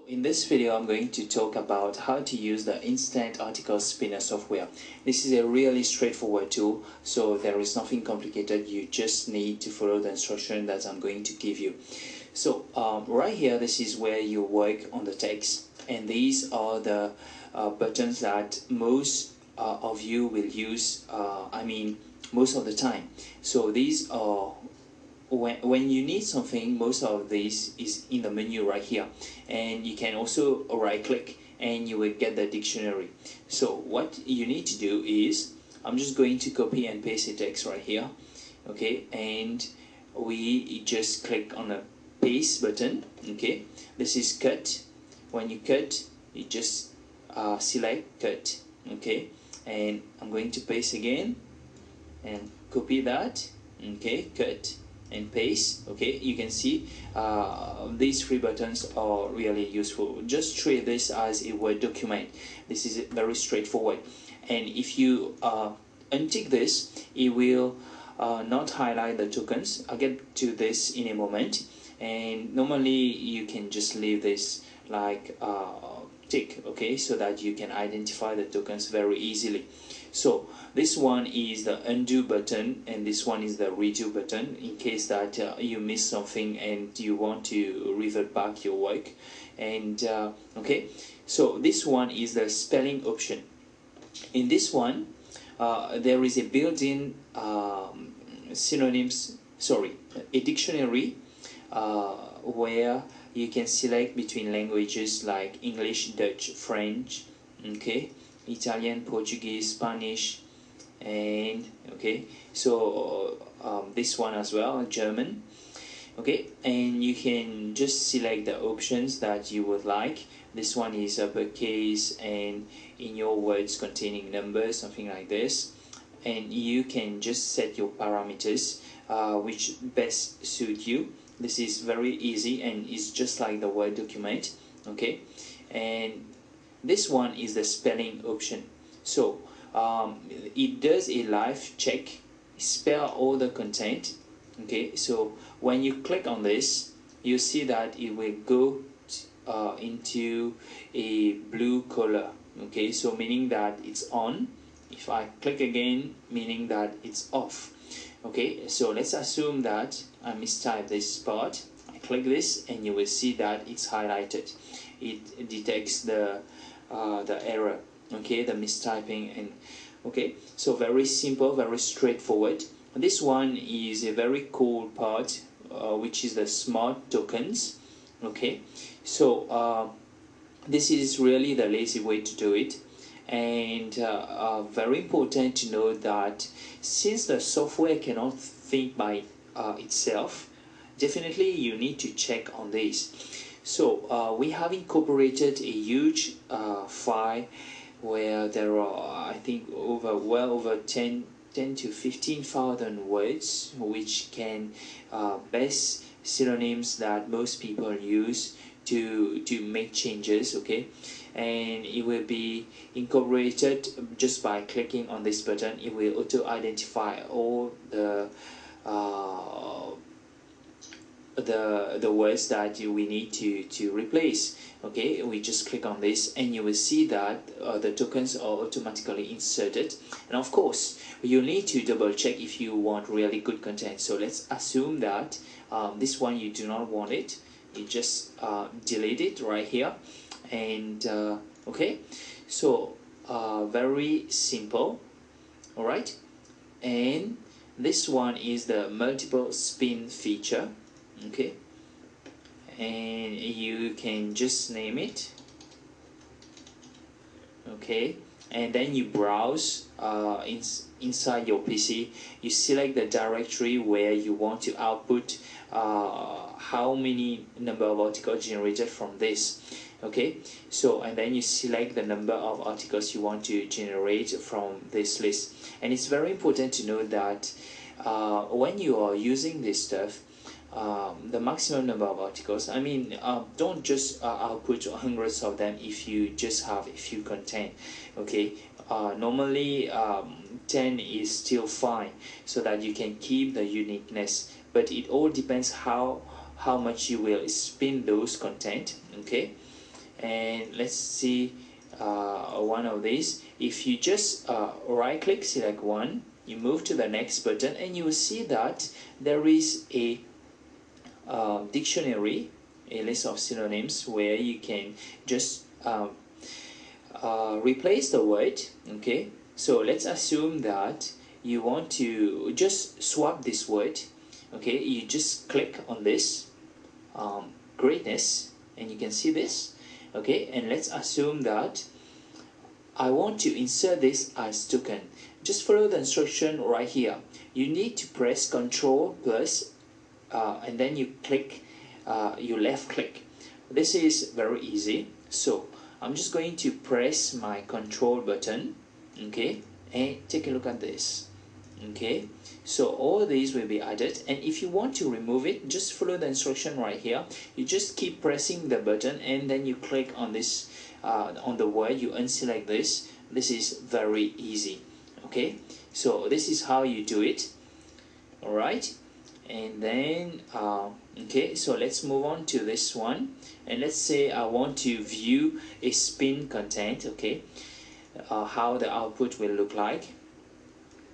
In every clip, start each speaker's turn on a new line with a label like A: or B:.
A: In this video, I'm going to talk about how to use the Instant Article Spinner software. This is a really straightforward tool, so there is nothing complicated. You just need to follow the instruction that I'm going to give you. So right here, this is where you work on the text, and these are the buttons that most of you will use, most of the time. So these are when you need something, most of this is in the menu right here, and you can also right click and you will get the dictionary. So what you need to do is, I'm just going to copy and paste the text right here, okay, and we just click on the paste button. Okay, this is cut. When you cut, you just select cut, okay, and I'm going to paste again and copy that, okay, cut and paste. Okay, you can see these three buttons are really useful. Just treat this as a Word document. This is very straightforward, and if you untick this, it will not highlight the tokens. I'll get to this in a moment, and normally you can just leave this like tick, okay, so that you can identify the tokens very easily. So this one is the undo button, and this one is the redo button, in case that you miss something and you want to revert back your work. And okay, so this one is the spelling option. In this one, there is a built-in a dictionary where you can select between languages like English, Dutch, French, okay, Italian, Portuguese, Spanish, and okay, so this one as well, German, okay, and you can just select the options that you would like. This one is uppercase and in your words containing numbers, something like this, and you can just set your parameters which best suit you. This is very easy and it's just like the Word document, okay. And this one is the spelling option. So it does a live check, spell all the content, okay. So when you click on this, you see that it will go into a blue color, okay, so meaning that it's on. If I click again, meaning that it's off. Okay, so let's assume that I mistyped this part. I click this and you will see that it's highlighted. It detects the error, okay, the mistyping. And okay, so very simple, very straightforward. This one is a very cool part, which is the smart tokens, okay. So this is really the lazy way to do it. And very important to know that since the software cannot think by itself, definitely you need to check on this. So we have incorporated a huge file where there are, I think, well over 10 to 15,000 words, which can best synonyms that most people use to make changes, okay. And it will be incorporated just by clicking on this button. It will auto identify all the words that we need to replace, okay. We just click on this and you will see that the tokens are automatically inserted. And of course you need to double check if you want really good content. So let's assume that this one you do not want it. You just delete it right here. And okay, so very simple, all right. And this one is the multiple spin feature, okay, and you can just name it, okay, and then you browse inside your PC. You select the directory where you want to output how many number of articles generated from this, okay. So and then you select the number of articles you want to generate from this list. And it's very important to know that when you are using this stuff, the maximum number of articles, don't just output hundreds of them if you just have a few content, okay. Normally 10 is still fine, so that you can keep the uniqueness, but it all depends how much you will spin those content, okay. and let's see one of these. If you just right click, select one, you move to the next button, and you will see that there is a dictionary, a list of synonyms, where you can just replace the word. Okay, so let's assume that you want to just swap this word. Okay, you just click on this greatness, and you can see this. Okay, and let's assume that I want to insert this as token. Just follow the instruction right here. You need to press Ctrl plus and then you click, you left click. This is very easy. So I'm just going to press my Control button, okay, and take a look at this. Okay, so all these will be added, and if you want to remove it, just follow the instruction right here. You just keep pressing the button, and then you click on this on the word, you unselect this. This is very easy. Okay, so this is how you do it. All right, and then okay, so let's move on to this one, and let's say I want to view a spin content. Okay, how the output will look like.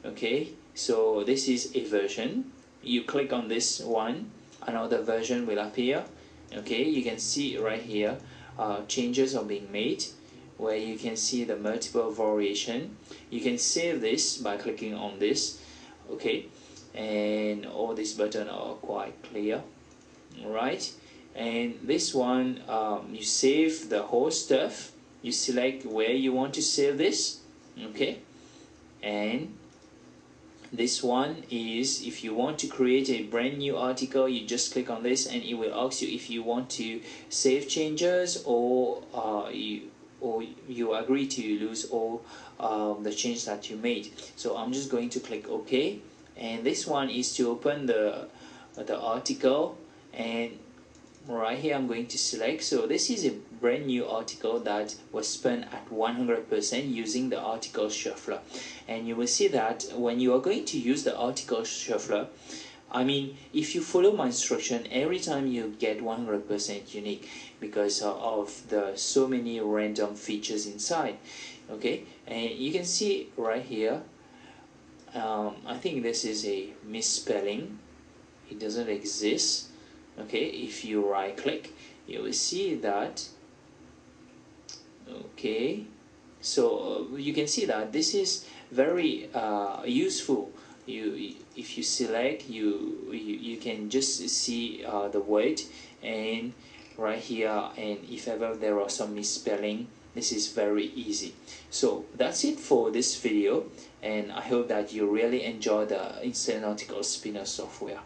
A: Okay, so this is a version. You click on this one, another version will appear. Okay, you can see right here changes are being made, where you can see the multiple variation. You can save this by clicking on this. Okay, and all these buttons are quite clear. Alright, and this one you save the whole stuff. You select where you want to save this. Okay, and this one is if you want to create a brand new article, you just click on this, and it will ask you if you want to save changes, or you agree to lose all the change that you made. So I'm just going to click OK, and this one is to open the article, and right here I'm going to select. So this is a brand new article that was spun at 100% using the article shuffler, and you will see that when you are going to use the article shuffler, I mean, if you follow my instruction, every time you get 100% unique because of the so many random features inside. Okay, and you can see right here, I think this is a misspelling. It doesn't exist. Okay, if you right click, you will see that. Okay, so you can see that this is very useful. If you select, you can just see the word, and right here, and if ever there are some misspelling, this is very easy. So that's it for this video, and I hope that you really enjoy the instant article spinner software.